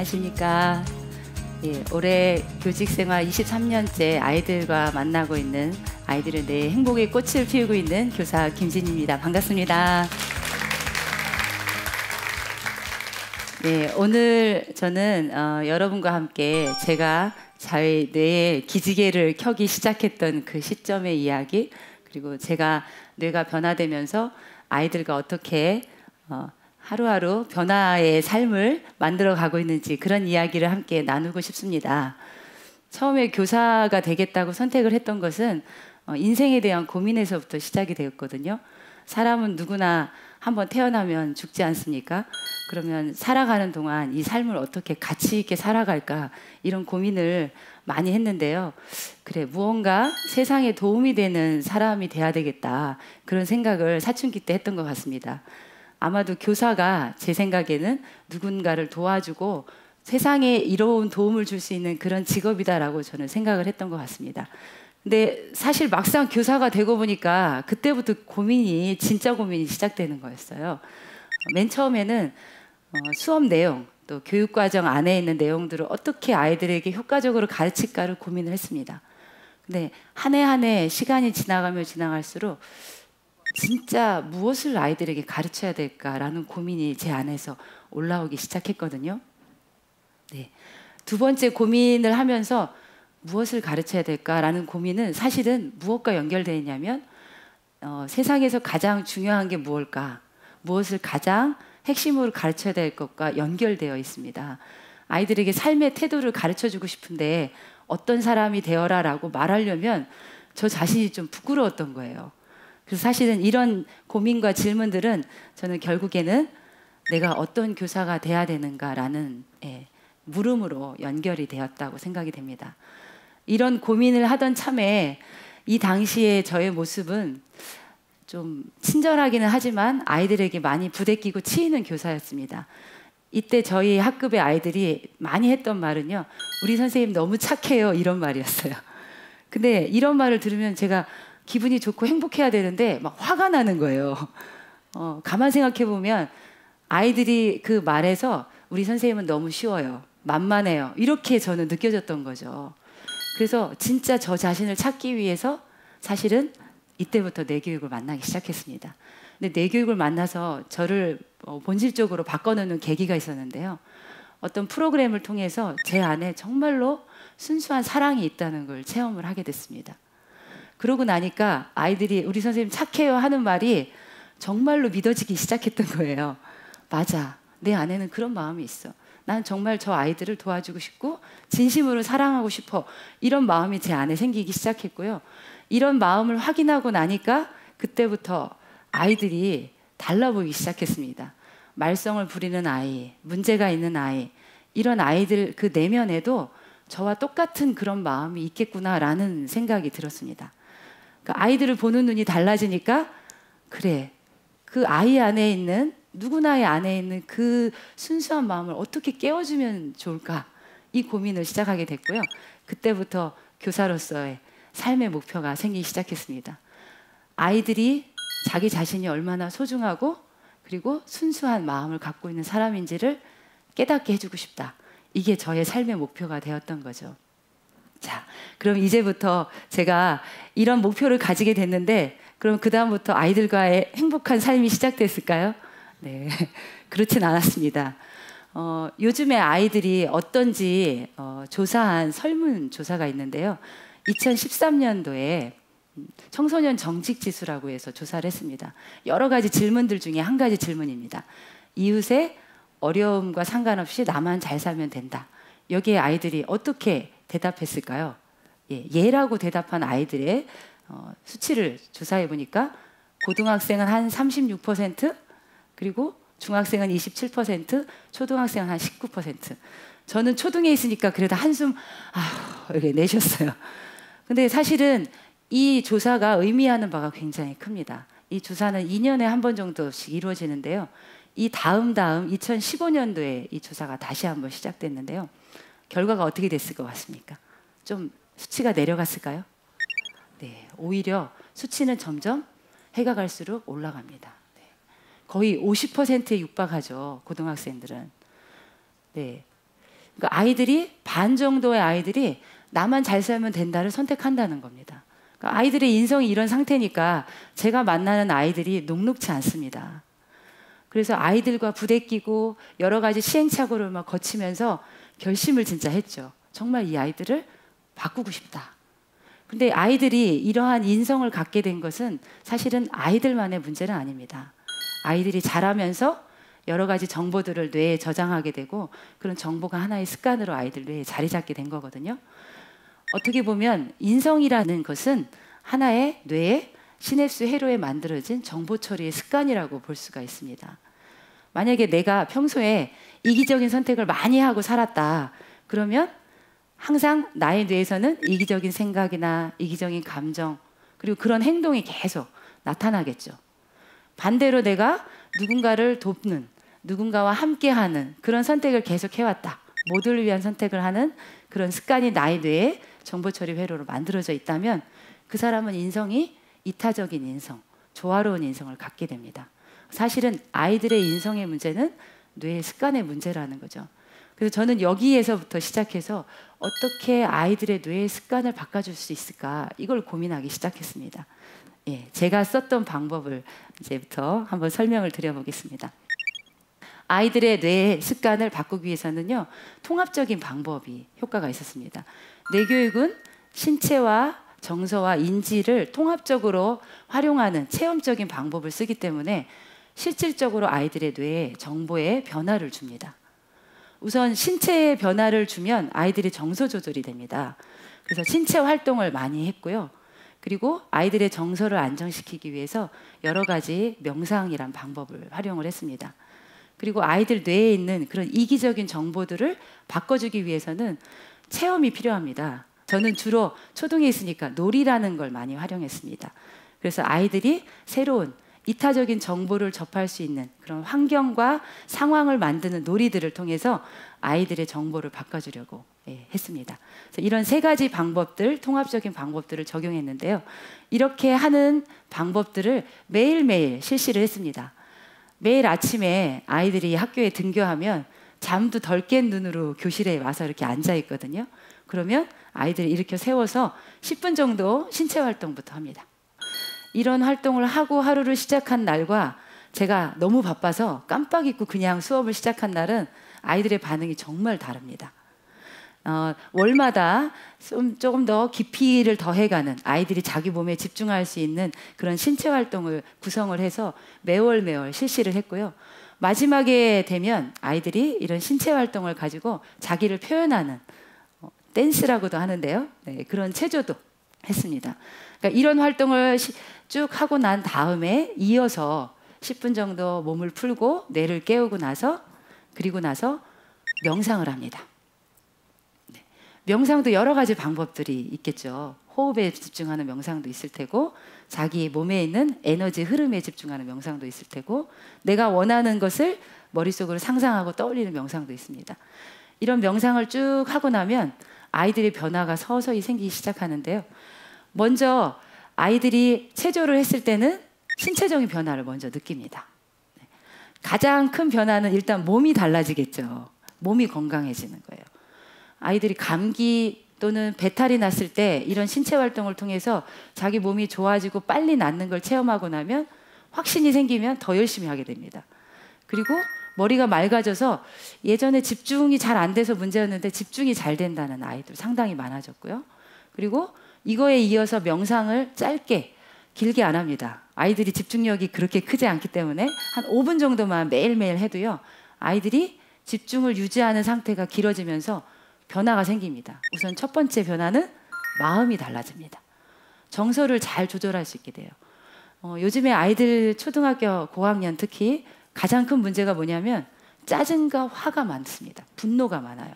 안녕하십니까. 예, 올해 교직생활 23년째 아이들과 만나고 있는 아이들의 내 행복의 꽃을 피우고 있는 교사 김진입니다. 반갑습니다. 네, 오늘 저는 여러분과 함께 제가 저희 뇌의 기지개를 켜기 시작했던 그 시점의 이야기, 그리고 제가 뇌가 변화되면서 아이들과 어떻게 하루하루 변화의 삶을 만들어 가고 있는지 그런 이야기를 함께 나누고 싶습니다. 처음에 교사가 되겠다고 선택을 했던 것은 인생에 대한 고민에서부터 시작이 되었거든요. 사람은 누구나 한번 태어나면 죽지 않습니까? 그러면 살아가는 동안 이 삶을 어떻게 가치 있게 살아갈까, 이런 고민을 많이 했는데요. 그래, 무언가 세상에 도움이 되는 사람이 돼야 되겠다, 그런 생각을 사춘기 때 했던 것 같습니다. 아마도 교사가 제 생각에는 누군가를 도와주고 세상에 이로운 도움을 줄 수 있는 그런 직업이다라고 저는 생각을 했던 것 같습니다. 근데 사실 막상 교사가 되고 보니까 그때부터 고민이, 진짜 고민이 시작되는 거였어요. 맨 처음에는 수업 내용, 또 교육과정 안에 있는 내용들을 어떻게 아이들에게 효과적으로 가르칠까를 고민을 했습니다. 근데 한 해 한 해 시간이 지나가면 지나갈수록 진짜 무엇을 아이들에게 가르쳐야 될까라는 고민이 제 안에서 올라오기 시작했거든요. 네. 두 번째 고민을 하면서 무엇을 가르쳐야 될까라는 고민은 사실은 무엇과 연결되어 있냐면 세상에서 가장 중요한 게 무엇일까, 무엇을 가장 핵심으로 가르쳐야 될 것과 연결되어 있습니다. 아이들에게 삶의 태도를 가르쳐주고 싶은데 어떤 사람이 되어라 라고 말하려면 저 자신이 좀 부끄러웠던 거예요. 그래서 사실은 이런 고민과 질문들은 저는 결국에는 내가 어떤 교사가 돼야 되는가라는 물음으로 연결이 되었다고 생각이 됩니다. 이런 고민을 하던 참에 이 당시에 저의 모습은 좀 친절하기는 하지만 아이들에게 많이 부대끼고 치이는 교사였습니다. 이때 저희 학급의 아이들이 많이 했던 말은요, 우리 선생님 너무 착해요, 이런 말이었어요. 근데 이런 말을 들으면 제가 기분이 좋고 행복해야 되는데 막 화가 나는 거예요. 가만 생각해 보면 아이들이 그 말에서 우리 선생님은 너무 쉬워요, 만만해요, 이렇게 저는 느껴졌던 거죠. 그래서 진짜 저 자신을 찾기 위해서 사실은 이때부터 뇌교육을 만나기 시작했습니다. 근데 뇌교육을 만나서 저를 본질적으로 바꿔놓는 계기가 있었는데요. 어떤 프로그램을 통해서 제 안에 정말로 순수한 사랑이 있다는 걸 체험을 하게 됐습니다. 그러고 나니까 아이들이 우리 선생님 착해요 하는 말이 정말로 믿어지기 시작했던 거예요. 맞아, 내 안에는 그런 마음이 있어. 난 정말 저 아이들을 도와주고 싶고 진심으로 사랑하고 싶어. 이런 마음이 제 안에 생기기 시작했고요. 이런 마음을 확인하고 나니까 그때부터 아이들이 달라 보이기 시작했습니다. 말썽을 부리는 아이, 문제가 있는 아이, 이런 아이들 그 내면에도 저와 똑같은 그런 마음이 있겠구나라는 생각이 들었습니다. 그러니까 아이들을 보는 눈이 달라지니까 그래, 그 아이 안에 있는, 누구나의 안에 있는 그 순수한 마음을 어떻게 깨워주면 좋을까, 이 고민을 시작하게 됐고요. 그때부터 교사로서의 삶의 목표가 생기기 시작했습니다. 아이들이 자기 자신이 얼마나 소중하고 그리고 순수한 마음을 갖고 있는 사람인지를 깨닫게 해주고 싶다. 이게 저의 삶의 목표가 되었던 거죠. 자, 그럼 이제부터 제가 이런 목표를 가지게 됐는데, 그럼 그 다음부터 아이들과의 행복한 삶이 시작됐을까요? 네, 그렇진 않았습니다. 요즘에 아이들이 어떤지 조사한 설문조사가 있는데요. 2013년도에 청소년 정직지수라고 해서 조사를 했습니다. 여러 가지 질문들 중에 한 가지 질문입니다. 이웃의 어려움과 상관없이 나만 잘 살면 된다. 여기에 아이들이 어떻게 대답했을까요? 예라고 대답한 아이들의 수치를 조사해 보니까 고등학생은 한 36%, 그리고 중학생은 27%, 초등학생은 한 19%. 저는 초등에 있으니까 그래도 한숨 이렇게 내셨어요. 근데 사실은 이 조사가 의미하는 바가 굉장히 큽니다. 이 조사는 2년에 한 번 정도씩 이루어지는데요. 이 다음 2015년도에 이 조사가 다시 한번 시작됐는데요. 결과가 어떻게 됐을 것 같습니까? 좀 수치가 내려갔을까요? 네, 오히려 수치는 점점 해가 갈수록 올라갑니다. 네, 거의 50%에 육박하죠, 고등학생들은. 네, 그러니까 아이들이 반 정도의 아이들이 나만 잘 살면 된다를 선택한다는 겁니다. 그러니까 아이들의 인성이 이런 상태니까 제가 만나는 아이들이 녹록지 않습니다. 그래서 아이들과 부대끼고 여러 가지 시행착오를 막 거치면서 결심을 진짜 했죠. 정말 이 아이들을 바꾸고 싶다. 근데 아이들이 이러한 인성을 갖게 된 것은 사실은 아이들만의 문제는 아닙니다. 아이들이 자라면서 여러 가지 정보들을 뇌에 저장하게 되고 그런 정보가 하나의 습관으로 아이들 뇌에 자리 잡게 된 거거든요. 어떻게 보면 인성이라는 것은 하나의 뇌에 시냅스 회로에 만들어진 정보 처리의 습관이라고 볼 수가 있습니다. 만약에 내가 평소에 이기적인 선택을 많이 하고 살았다. 그러면 항상 나의 뇌에서는 이기적인 생각이나 이기적인 감정 그리고 그런 행동이 계속 나타나겠죠. 반대로 내가 누군가를 돕는 누군가와 함께하는 그런 선택을 계속 해왔다. 모두를 위한 선택을 하는 그런 습관이 나의 뇌에 정보처리 회로로 만들어져 있다면 그 사람은 인성이 이타적인 인성, 조화로운 인성을 갖게 됩니다. 사실은 아이들의 인성의 문제는 뇌의 습관의 문제라는 거죠. 그래서 저는 여기에서부터 시작해서 어떻게 아이들의 뇌의 습관을 바꿔줄 수 있을까 이걸 고민하기 시작했습니다. 예, 제가 썼던 방법을 이제부터 한번 설명을 드려보겠습니다. 아이들의 뇌의 습관을 바꾸기 위해서는요, 통합적인 방법이 효과가 있었습니다. 뇌교육은 신체와 정서와 인지를 통합적으로 활용하는 체험적인 방법을 쓰기 때문에 실질적으로 아이들의 뇌에 정보의 변화를 줍니다. 우선 신체의 변화를 주면 아이들이 정서 조절이 됩니다. 그래서 신체 활동을 많이 했고요. 그리고 아이들의 정서를 안정시키기 위해서 여러 가지 명상이란 방법을 활용을 했습니다. 그리고 아이들 뇌에 있는 그런 이기적인 정보들을 바꿔주기 위해서는 체험이 필요합니다. 저는 주로 초등에 있으니까 놀이라는 걸 많이 활용했습니다. 그래서 아이들이 새로운 이타적인 정보를 접할 수 있는 그런 환경과 상황을 만드는 놀이들을 통해서 아이들의 정보를 바꿔주려고 했습니다. 그래서 이런 세 가지 방법들, 통합적인 방법들을 적용했는데요. 이렇게 하는 방법들을 매일매일 실시를 했습니다. 매일 아침에 아이들이 학교에 등교하면 잠도 덜 깬 눈으로 교실에 와서 이렇게 앉아 있거든요. 그러면 아이들을 일으켜 세워서 10분 정도 신체 활동부터 합니다. 이런 활동을 하고 하루를 시작한 날과 제가 너무 바빠서 깜빡 잊고 그냥 수업을 시작한 날은 아이들의 반응이 정말 다릅니다. 월마다 조금 더 깊이를 더해가는 아이들이 자기 몸에 집중할 수 있는 그런 신체 활동을 구성을 해서 매월 실시를 했고요. 마지막에 되면 아이들이 이런 신체 활동을 가지고 자기를 표현하는 댄스라고도 하는데요. 네, 그런 체조도 했습니다. 그러니까 이런 활동을 쭉 하고 난 다음에 이어서 10분 정도 몸을 풀고 뇌를 깨우고 나서 그리고 나서 명상을 합니다. 네. 명상도 여러 가지 방법들이 있겠죠. 호흡에 집중하는 명상도 있을 테고 자기 몸에 있는 에너지 흐름에 집중하는 명상도 있을 테고 내가 원하는 것을 머릿속으로 상상하고 떠올리는 명상도 있습니다. 이런 명상을 쭉 하고 나면 아이들의 변화가 서서히 생기기 시작하는데요. 먼저 아이들이 체조를 했을 때는 신체적인 변화를 먼저 느낍니다. 가장 큰 변화는 일단 몸이 달라지겠죠. 몸이 건강해지는 거예요. 아이들이 감기 또는 배탈이 났을 때 이런 신체 활동을 통해서 자기 몸이 좋아지고 빨리 낫는 걸 체험하고 나면 확신이 생기면 더 열심히 하게 됩니다. 그리고 머리가 맑아져서 예전에 집중이 잘 안 돼서 문제였는데 집중이 잘 된다는 아이들 상당히 많아졌고요. 그리고 이거에 이어서 명상을 짧게 길게 안 합니다. 아이들이 집중력이 그렇게 크지 않기 때문에 한 5분 정도만 매일매일 해도요. 아이들이 집중을 유지하는 상태가 길어지면서 변화가 생깁니다. 우선 첫 번째 변화는 마음이 달라집니다. 정서를 잘 조절할 수 있게 돼요. 요즘에 아이들 초등학교 고학년 특히 가장 큰 문제가 뭐냐면 짜증과 화가 많습니다. 분노가 많아요.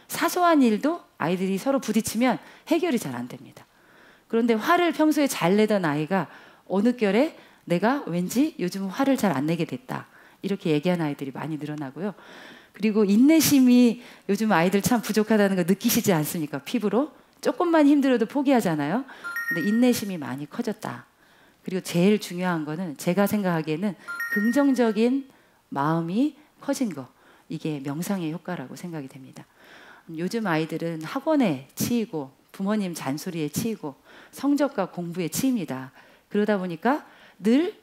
사소한 일도 아이들이 서로 부딪히면 해결이 잘 안 됩니다. 그런데 화를 평소에 잘 내던 아이가 어느 결에 내가 왠지 요즘 화를 잘 안 내게 됐다. 이렇게 얘기하는 아이들이 많이 늘어나고요. 그리고 인내심이 요즘 아이들 참 부족하다는 거 느끼시지 않습니까? 피부로. 조금만 힘들어도 포기하잖아요. 근데 인내심이 많이 커졌다. 그리고 제일 중요한 거는 제가 생각하기에는 긍정적인 마음이 커진 거. 이게 명상의 효과라고 생각이 됩니다. 요즘 아이들은 학원에 치이고 부모님 잔소리에 치이고 성적과 공부에 치입니다. 그러다 보니까 늘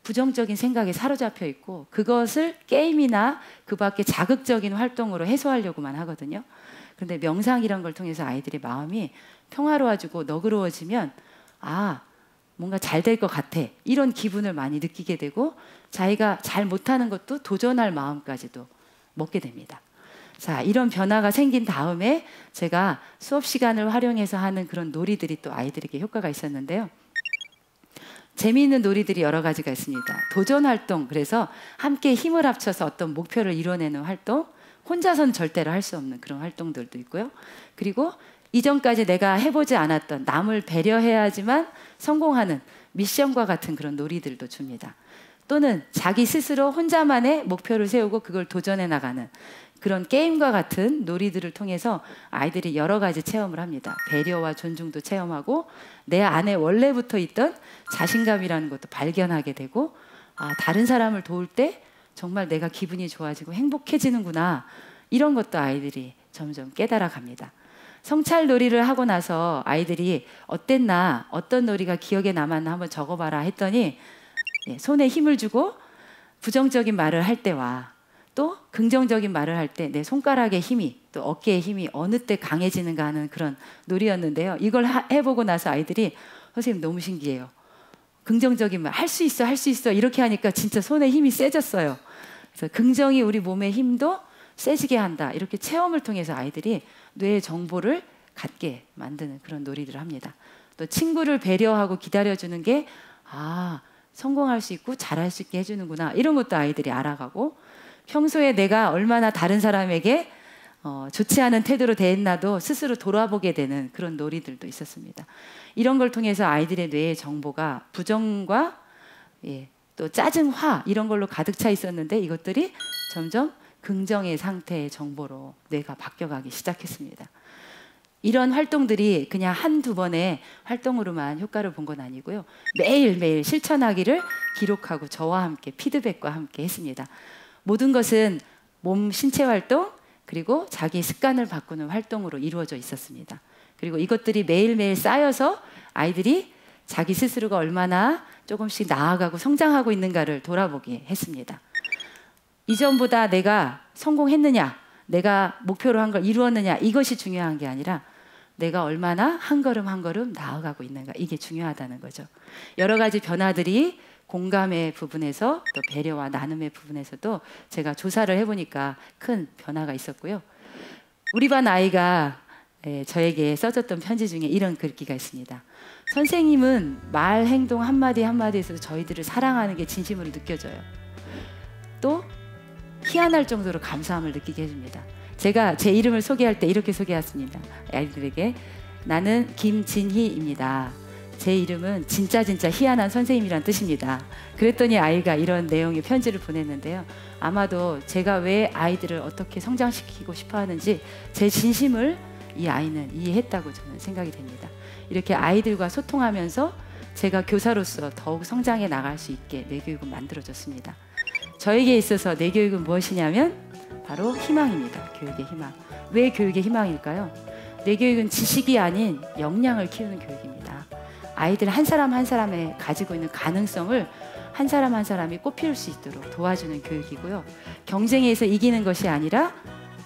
부정적인 생각에 사로잡혀 있고 그것을 게임이나 그 밖에 자극적인 활동으로 해소하려고만 하거든요. 그런데 명상이란 걸 통해서 아이들의 마음이 평화로워지고 너그러워지면 아, 뭔가 잘 될 것 같아. 이런 기분을 많이 느끼게 되고 자기가 잘 못하는 것도 도전할 마음까지도 먹게 됩니다. 자, 이런 변화가 생긴 다음에 제가 수업 시간을 활용해서 하는 그런 놀이들이 또 아이들에게 효과가 있었는데요. 재미있는 놀이들이 여러 가지가 있습니다. 도전 활동, 그래서 함께 힘을 합쳐서 어떤 목표를 이뤄내는 활동, 혼자서는 절대로 할 수 없는 그런 활동들도 있고요. 그리고 이전까지 내가 해보지 않았던 남을 배려해야지만 성공하는 미션과 같은 그런 놀이들도 줍니다. 또는 자기 스스로 혼자만의 목표를 세우고 그걸 도전해 나가는 그런 게임과 같은 놀이들을 통해서 아이들이 여러 가지 체험을 합니다. 배려와 존중도 체험하고 내 안에 원래부터 있던 자신감이라는 것도 발견하게 되고 아, 다른 사람을 도울 때 정말 내가 기분이 좋아지고 행복해지는구나. 이런 것도 아이들이 점점 깨달아 갑니다. 성찰 놀이를 하고 나서 아이들이 어땠나, 어떤 놀이가 기억에 남았나 한번 적어봐라 했더니 손에 힘을 주고 부정적인 말을 할 때와 또 긍정적인 말을 할 때 내 손가락의 힘이 또 어깨의 힘이 어느 때 강해지는가 하는 그런 놀이였는데요. 이걸 해보고 나서 아이들이 선생님 너무 신기해요. 긍정적인 말 할 수 있어 할 수 있어 이렇게 하니까 진짜 손에 힘이 세졌어요. 그래서 긍정이 우리 몸의 힘도 세지게 한다. 이렇게 체험을 통해서 아이들이 뇌의 정보를 갖게 만드는 그런 놀이들을 합니다. 또 친구를 배려하고 기다려주는 게 아, 성공할 수 있고 잘할 수 있게 해주는구나. 이런 것도 아이들이 알아가고 평소에 내가 얼마나 다른 사람에게 좋지 않은 태도로 대했나도 스스로 돌아보게 되는 그런 놀이들도 있었습니다. 이런 걸 통해서 아이들의 뇌의 정보가 부정과 또 짜증, 화 이런 걸로 가득 차 있었는데 이것들이 점점 긍정의 상태의 정보로 뇌가 바뀌어가기 시작했습니다. 이런 활동들이 그냥 한두 번의 활동으로만 효과를 본 건 아니고요. 매일매일 실천하기를 기록하고 저와 함께 피드백과 함께 했습니다. 모든 것은 몸 신체 활동 그리고 자기 습관을 바꾸는 활동으로 이루어져 있었습니다. 그리고 이것들이 매일매일 쌓여서 아이들이 자기 스스로가 얼마나 조금씩 나아가고 성장하고 있는가를 돌아보게 했습니다. 이전보다 내가 성공했느냐, 내가 목표로 한 걸 이루었느냐 이것이 중요한 게 아니라 내가 얼마나 한 걸음 한 걸음 나아가고 있는가 이게 중요하다는 거죠. 여러 가지 변화들이 공감의 부분에서 또 배려와 나눔의 부분에서도 제가 조사를 해보니까 큰 변화가 있었고요. 우리 반 아이가 저에게 써줬던 편지 중에 이런 글귀가 있습니다. 선생님은 말, 행동 한마디 한마디에서도 저희들을 사랑하는 게 진심으로 느껴져요. 또 희한할 정도로 감사함을 느끼게 해줍니다. 제가 제 이름을 소개할 때 이렇게 소개했습니다. 아이들에게 나는 김진희입니다. 제 이름은 진짜 희한한 선생님이란 뜻입니다. 그랬더니 아이가 이런 내용의 편지를 보냈는데요. 아마도 제가 왜 아이들을 어떻게 성장시키고 싶어 하는지 제 진심을 이 아이는 이해했다고 저는 생각이 됩니다. 이렇게 아이들과 소통하면서 제가 교사로서 더욱 성장해 나갈 수 있게 뇌교육은 만들어졌습니다. 저에게 있어서 뇌교육은 무엇이냐면 바로 희망입니다. 교육의 희망. 왜 교육의 희망일까요? 뇌교육은 지식이 아닌 역량을 키우는 교육입니다. 아이들 한 사람 한 사람의 가지고 있는 가능성을 한 사람 한 사람이 꽃피울 수 있도록 도와주는 교육이고요. 경쟁에서 이기는 것이 아니라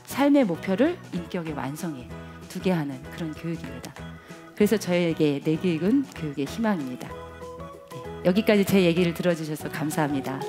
삶의 목표를 인격의 완성에 두게 하는 그런 교육입니다. 그래서 저에게 뇌교육은 교육의 희망입니다. 네, 여기까지 제 얘기를 들어주셔서 감사합니다.